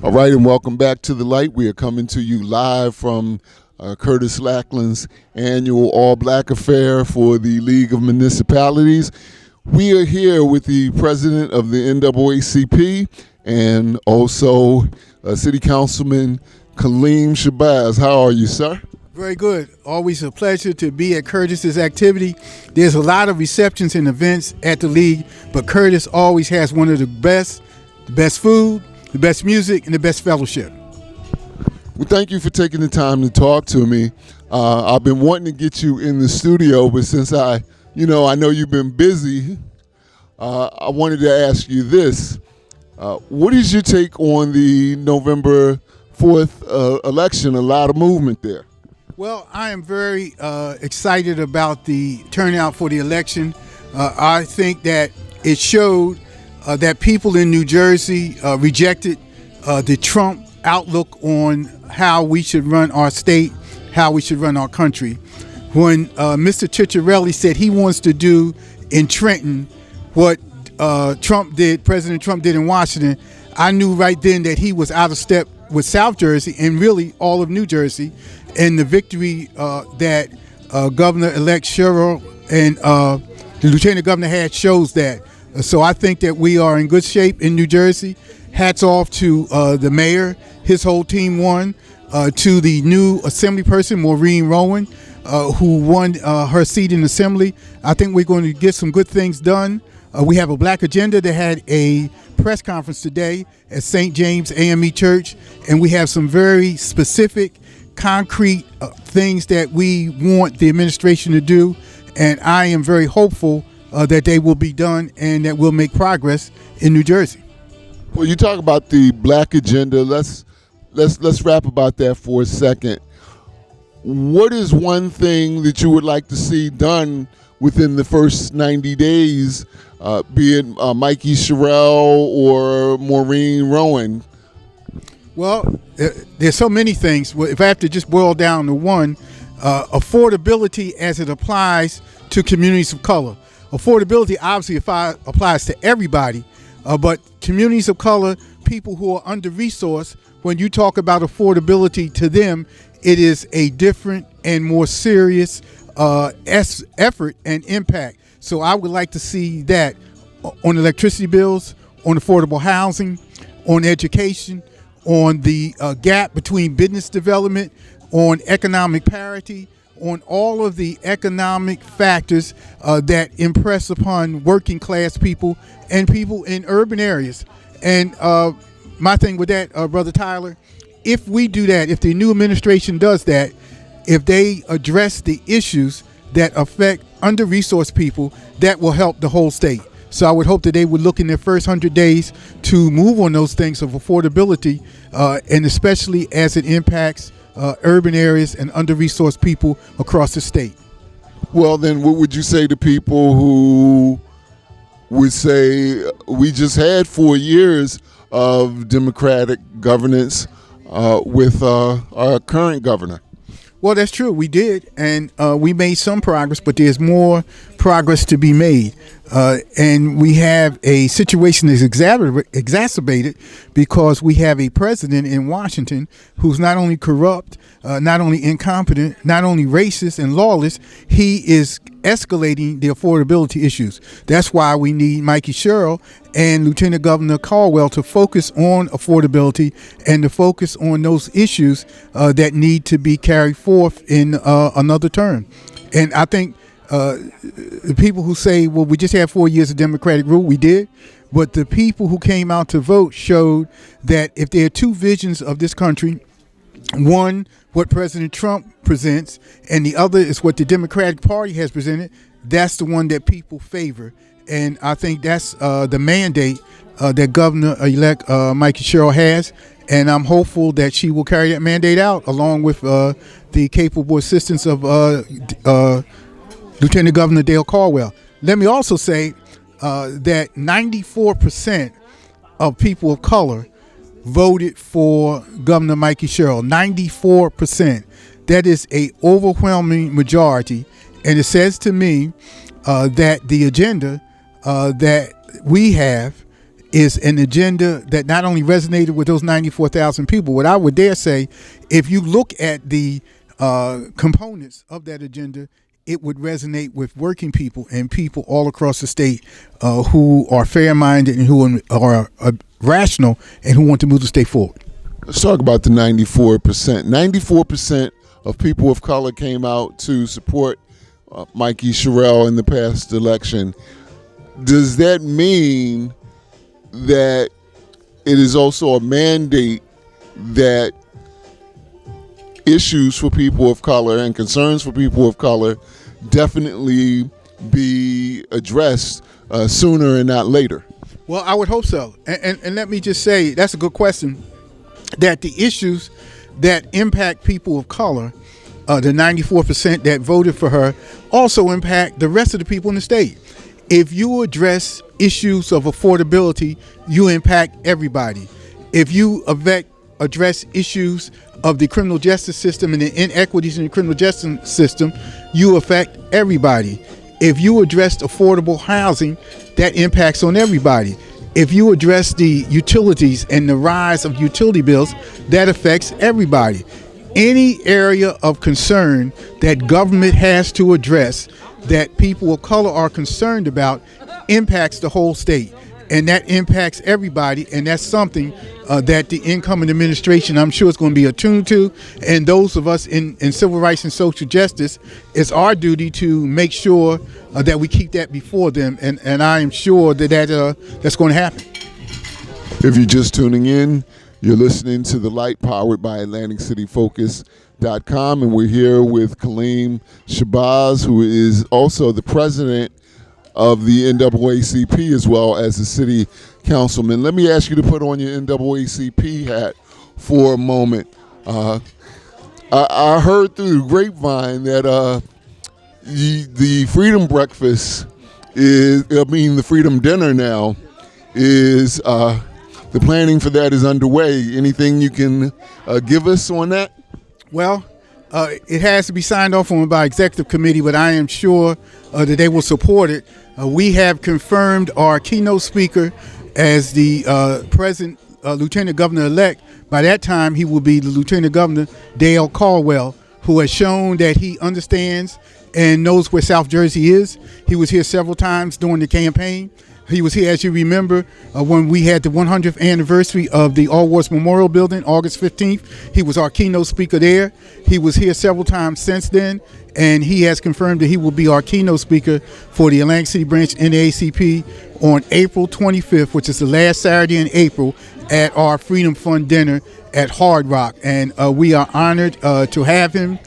All right, and welcome back to The Light. We are coming to you live from Curtis Lackland's annual All-Black Affair for the League of Municipalities. We are here with the president of the NAACP and also City Councilman Kaleem Shabazz. How are you, sir? Very good. Always a pleasure to be at Curtis's activity. There's a lot of receptions and events at the League, but Curtis always has one of the best food, the best music, and the best fellowship. Well, thank you for taking the time to talk to me. I've been wanting to get you in the studio, but since I know you've been busy, I wanted to ask you this. What is your take on the November 4th election? A lot of movement there. Well, I am very excited about the turnout for the election. I think that it showed that people in New Jersey rejected the Trump outlook on how we should run our state, how we should run our country. When Mr. Ciccarelli said he wants to do in Trenton what President Trump did in Washington, I knew right then that he was out of step with South Jersey and really all of New Jersey. And the victory that Governor-elect Sherrill and the Lieutenant Governor had shows that. So I think that we are in good shape in New Jersey. Hats off to the mayor, his whole team won, to the new assembly person, Maureen Rowan, who won her seat in assembly. I think we're going to get some good things done. We have a black agenda that had a press conference today at St. James AME Church, and we have some very specific, concrete things that we want the administration to do, and I am very hopeful that they will be done and that we'll make progress in New Jersey. Well, you talk about the black agenda. Let's rap about that for a second. What is one thing that you would like to see done within the first 90 days, be it Mikey Sherrill or Maureen Rowan? Well, there's so many things. If I have to just boil down to one, affordability as it applies to communities of color. Affordability obviously applies to everybody, but communities of color, people who are under-resourced, when you talk about affordability to them, it is a different and more serious effort and impact. So I would like to see that on electricity bills, on affordable housing, on education, on the gap between business development, on economic parity, on all of the economic factors that impress upon working class people and people in urban areas. And my thing with that, Brother Tyler, if we do that, if the new administration does that, if they address the issues that affect under-resourced people, that will help the whole state. So I would hope that they would look in their first 100 days to move on those things of affordability, and especially as it impacts urban areas and under-resourced people across the state. Well, then what would you say to people who would say we just had 4 years of Democratic governance with our current governor? Well, that's true. We did, and we made some progress, but there's more progress to be made. And we have a situation that's exacerbated because we have a president in Washington who's not only corrupt, not only incompetent, not only racist and lawless, he is escalating the affordability issues. That's why we need Mikey Sherrill and Lieutenant Governor Caldwell to focus on affordability and to focus on those issues that need to be carried forth in another term. And I think the people who say, well, we just had 4 years of Democratic rule, we did. But the people who came out to vote showed that if there are two visions of this country, one, what President Trump presents, and the other is what the Democratic Party has presented, that's the one that people favor. And I think that's the mandate that Governor-elect Mikey Sherrill has. And I'm hopeful that she will carry that mandate out along with the capable assistance of Lieutenant Governor Dale Caldwell. Let me also say that 94% of people of color voted for Governor Mikey Sherrill. 94%. That is a overwhelming majority, and it says to me that the agenda that we have is an agenda that not only resonated with those 94,000 people. What I would dare say, if you look at the components of that agenda, it would resonate with working people and people all across the state who are fair-minded and who are rational and who want to move the state forward. Let's talk about the 94%. 94% of people of color came out to support Mikey Sherrill in the past election. Does that mean that it is also a mandate that issues for people of color and concerns for people of color definitely be addressed sooner and not later? Well, I would hope so. And let me just say, that's a good question, that the issues that impact people of color, the 94% that voted for her, also impact the rest of the people in the state. If you address issues of affordability, you impact everybody. If you address issues of the criminal justice system and the inequities in the criminal justice system, you affect everybody. If you address affordable housing, that impacts on everybody. If you address the utilities and the rise of utility bills, that affects everybody. Any area of concern that government has to address that people of color are concerned about impacts the whole state. And that impacts everybody, and that's something that the incoming administration, I'm sure, is going to be attuned to. And those of us in civil rights and social justice, it's our duty to make sure that we keep that before them. And I am sure that's going to happen. If you're just tuning in, you're listening to The Light, powered by AtlanticCityFocus.com, and we're here with Kaleem Shabazz, who is also the president of the NAACP as well as the city councilman. Let me ask you to put on your NAACP hat for a moment. I heard through the grapevine that the Freedom Breakfast the Freedom Dinner now is, the planning for that is underway. Anything you can give us on that? Well, it has to be signed off on by executive committee, but I am sure that they will support it. We have confirmed our keynote speaker as the present Lieutenant Governor-elect. By that time, he will be the Lieutenant Governor, Dale Caldwell, who has shown that he understands and knows where South Jersey is. He was here several times during the campaign. He was here, as you remember, when we had the 100th anniversary of the All Wars Memorial Building, August 15th. He was our keynote speaker there. He was here several times since then, and he has confirmed that he will be our keynote speaker for the Atlantic City branch NAACP on April 25th, which is the last Saturday in April, at our Freedom Fund dinner at Hard Rock. And we are honored to have him.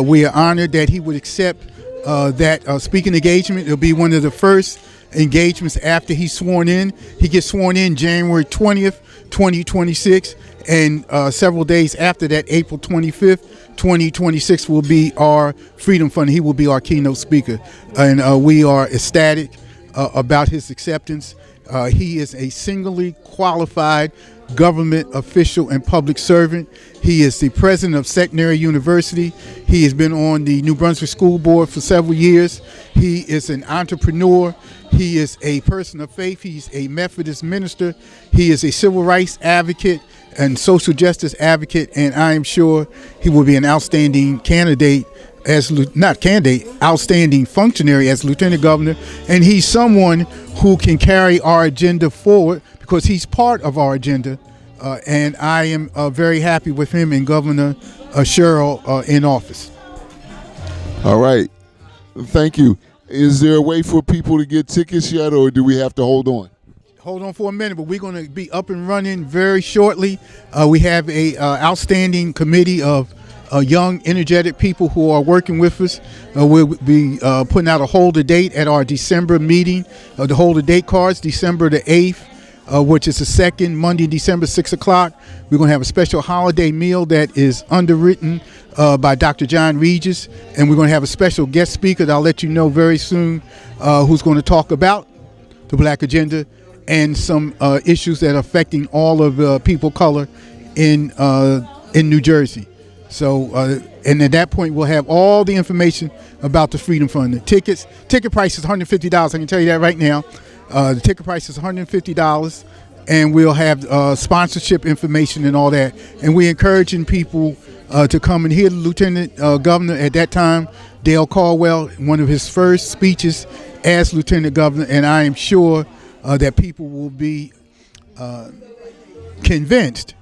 We are honored that he would accept that speaking engagement. It'll be one of the first engagements after he's sworn in. He gets sworn in January 20th, 2026, and several days after that, April 25th, 2026 will be our Freedom Fund. He will be our keynote speaker, and we are ecstatic about his acceptance. He is a singly qualified government official and public servant. He is the president of Centenary University. He has been on the New Brunswick School Board for several years. He is an entrepreneur. He is a person of faith. He's a Methodist minister. He is a civil rights advocate and social justice advocate, and I am sure he will be an outstanding candidate outstanding functionary as Lieutenant Governor. And he's someone who can carry our agenda forward because he's part of our agenda. And I am very happy with him and Governor Sherrill in office. All right. Thank you. Is there a way for people to get tickets yet, or do we have to hold on? Hold on for a minute, but we're going to be up and running very shortly. We have a outstanding committee of young, energetic people who are working with us. We'll be putting out a hold the date at our December meeting. The hold the date cards, December the 8th, which is the second Monday in December, 6 o'clock. We're going to have a special holiday meal that is underwritten by Dr. John Regis, and we're going to have a special guest speaker that I'll let you know very soon who's going to talk about the Black agenda and some issues that are affecting all of people of color in New Jersey. So, and at that point, we'll have all the information about the Freedom Fund. The ticket price is $150. I can tell you that right now. The ticket price is $150. and we'll have sponsorship information and all that. And we're encouraging people to come and hear the Lieutenant Governor at that time, Dale Caldwell, one of his first speeches as Lieutenant Governor, and I am sure that people will be convinced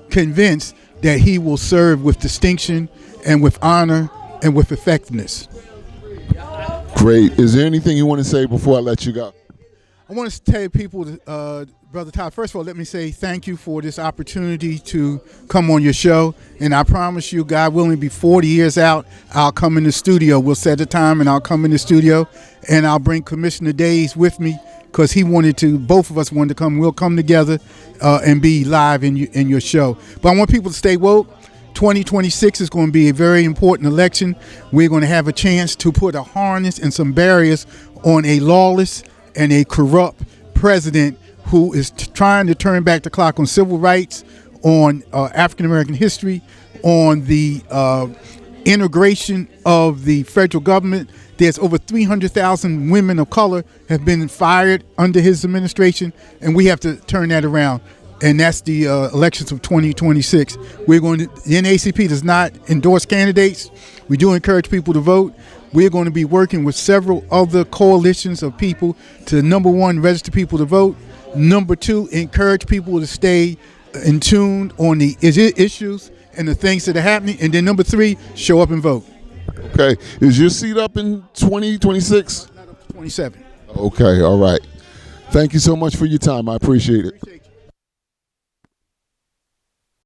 that he will serve with distinction and with honor and with effectiveness. Great. Is there anything you want to say before I let you go? I want to tell people, Brother Todd, first of all, let me say thank you for this opportunity to come on your show. And I promise you, God willing, be 40 years out, I'll come in the studio. We'll set a time and I'll come in the studio and I'll bring Commissioner Days with me because both of us wanted to come. We'll come together and be live in your show. But I want people to stay woke. 2026 is going to be a very important election. We're going to have a chance to put a harness and some barriers on a lawless and a corrupt president who is trying to turn back the clock on civil rights, on African American history, on the integration of the federal government. There's over 300,000 women of color have been fired under his administration, and we have to turn that around. And that's the elections of 2026. The NAACP does not endorse candidates. We do encourage people to vote. We're going to be working with several other coalitions of people to, number one, register people to vote. Number two, encourage people to stay in tune on the issues and the things that are happening. And then number three, show up and vote. Okay. Is your seat up in 2026? Not up to 27. Okay. All right. Thank you so much for your time. I appreciate it.